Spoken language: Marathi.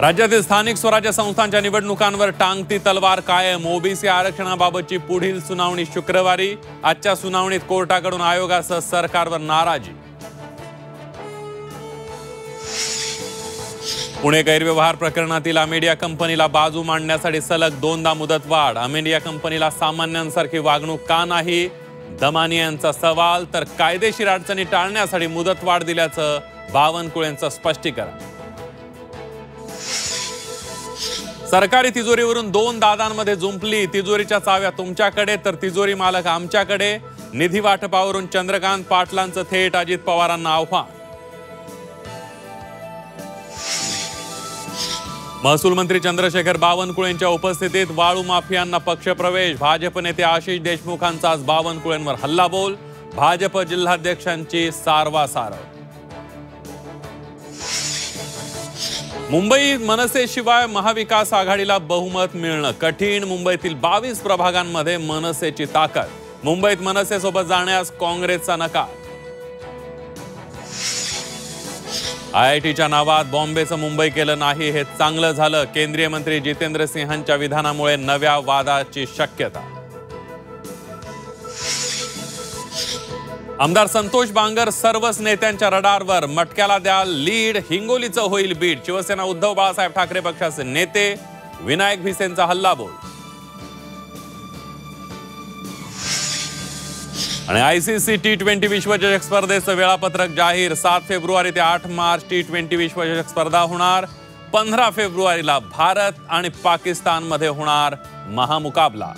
राज्यातील स्थानिक स्वराज्य संस्थांच्या निवडणुकांवर टांगती तलवार कायम। ओबीसी आरक्षणाबाबतची पुढील सुनावणी शुक्रवारी। आजच्या सुनावणीत कोर्टाकडून आयोगासह सरकारवर नाराजी। पुणे गैरव्यवहार प्रकरणातील अमेडिया कंपनीला बाजू मांडण्यासाठी सलग दोनदा मुदतवाढ। अमेडिया कंपनीला सामान्यांसारखी वागणूक का नाही, दमानी यांचा सवाल। तर कायदेशीर अडचणी टाळण्यासाठी मुदतवाढ दिल्याचं बावनकुळेंचं स्पष्टीकरण। सरकारी तिजोरीवरून दोन दादांमध्ये जुंपली। तिजोरीच्या चाव्या तुमच्याकडे तर तिजोरी मालक आमच्याकडे। निधी वाटपावरून चंद्रकांत पाटलांचं थेट अजित पवारांना आव्हान। महसूल मंत्री चंद्रशेखर बावनकुळेंच्या उपस्थितीत वाळू माफियांना पक्षप्रवेश। भाजप नेते आशिष देशमुखांचा आज बावनकुळेंवर हल्लाबोल। भाजप जिल्हाध्यक्षांची सारवासारव। मुंबई मनसेशिवाय महाविकास आघाडीला बहुमत मिळणं कठीण। मुंबईतील 22 प्रभागांमध्ये मनसेची ताकद। मुंबईत मनसेसोबत जाण्यास काँग्रेसचा नकार। आयआयटीच्या नावात बॉम्बेचं मुंबई केलं नाही हे चांगलं झालं। केंद्रीय मंत्री जितेंद्र सिंहांच्या विधानामुळे नव्या वादाची शक्यता। आमदार संतोष बांगर सर्वच नेत्यांच्या रडारवर। मटक्याला द्याल लीड, हिंगोलीचं होईल बीड। शिवसेना उद्धव बाळासाहेब ठाकरे पक्षाचे नेते विनायक भिसेंचा हल्लाबोल। आणि आयसीसी टी20 विश्वचषक स्पर्धेचं वेळापत्रक जाहीर। 7 फेब्रुवारी ते 8 मार्च टी20 विश्वचषक स्पर्धा होणार। 15 फेब्रुवारीला भारत आणि पाकिस्तानमध्ये होणार महामुकाबला।